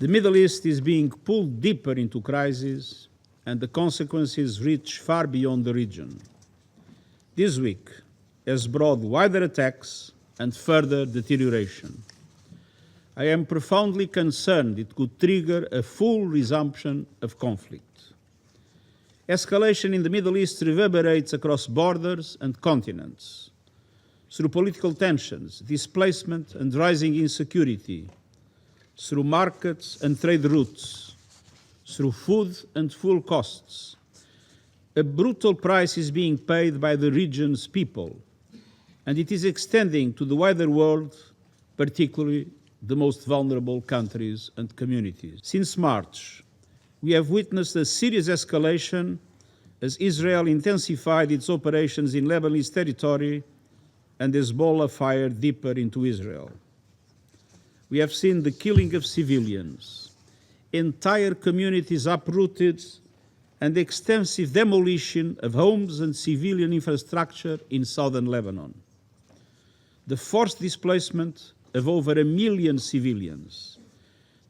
The Middle East is being pulled deeper into crisis, and the consequences reach far beyond the region. This week has brought wider attacks and further deterioration. I am profoundly concerned it could trigger a full resumption of conflict. Escalation in the Middle East reverberates across borders and continents, through political tensions, displacement and rising insecurity, through markets and trade routes, through food and fuel costs. A brutal price is being paid by the region's people, and it is extending to the wider world, particularly the most vulnerable countries and communities. Since March, we have witnessed a serious escalation as Israel intensified its operations in Lebanese territory and Hezbollah fired deeper into Israel. We have seen the killing of civilians, entire communities uprooted, and extensive demolition of homes and civilian infrastructure in southern Lebanon. The forced displacement of over 1 million civilians,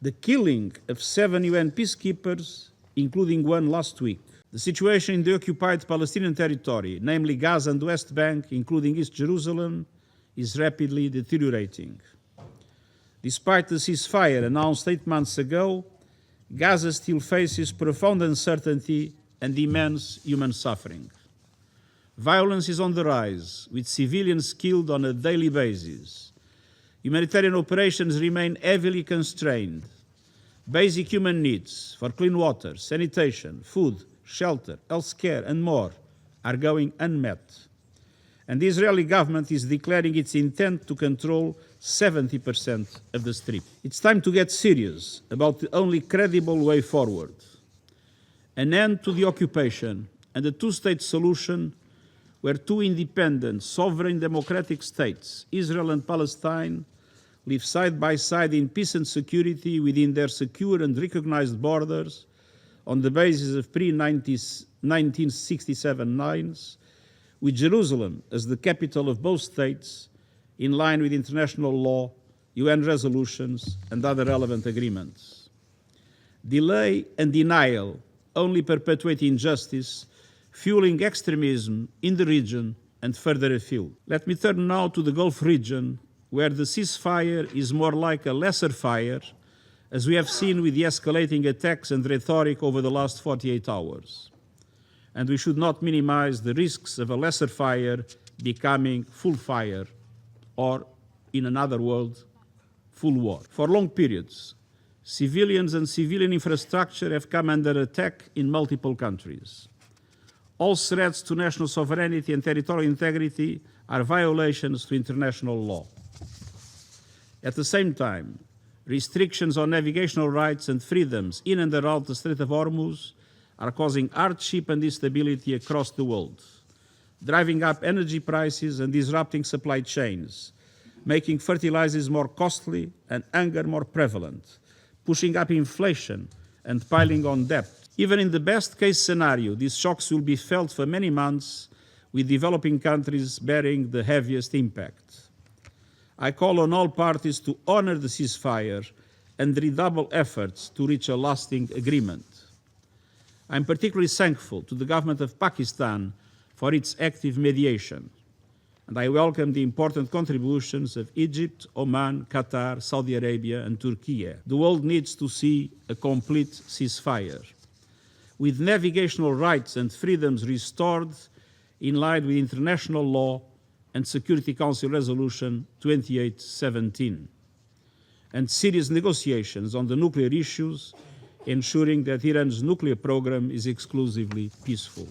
the killing of 7 UN peacekeepers, including one last week. The situation in the occupied Palestinian territory, namely Gaza and the West Bank, including East Jerusalem, is rapidly deteriorating. Despite the ceasefire announced 8 months ago, Gaza still faces profound uncertainty and immense human suffering. Violence is on the rise, with civilians killed on a daily basis. Humanitarian operations remain heavily constrained. Basic human needs for clean water, sanitation, food, shelter, health care, and more are going unmet. And the Israeli government is declaring its intent to control 70% of the Strip. It's time to get serious about the only credible way forward. An end to the occupation and a two-state solution where two independent, sovereign democratic states, Israel and Palestine, live side by side in peace and security within their secure and recognized borders on the basis of pre-1967 lines, with Jerusalem as the capital of both states, in line with international law, UN resolutions, and other relevant agreements. Delay and denial only perpetuate injustice, fueling extremism in the region and further afield. Let me turn now to the Gulf region, where the ceasefire is more like a lesser fire, as we have seen with the escalating attacks and rhetoric over the last 48 hours. And we should not minimize the risks of a lesser fire becoming full fire, or, in another word, full war. For long periods, civilians and civilian infrastructure have come under attack in multiple countries. All threats to national sovereignty and territorial integrity are violations to international law. At the same time, restrictions on navigational rights and freedoms in and around the Strait of Hormuz are causing hardship and instability across the world, driving up energy prices and disrupting supply chains, making fertilizers more costly and hunger more prevalent, pushing up inflation and piling on debt. Even in the best-case scenario, these shocks will be felt for many months, with developing countries bearing the heaviest impact. I call on all parties to honor the ceasefire and redouble efforts to reach a lasting agreement. I am particularly thankful to the government of Pakistan for its active mediation, and I welcome the important contributions of Egypt, Oman, Qatar, Saudi Arabia, and Turkey. The world needs to see a complete ceasefire, with navigational rights and freedoms restored in line with international law and Security Council Resolution 2817, and serious negotiations on the nuclear issues, ensuring that Iran's nuclear program is exclusively peaceful.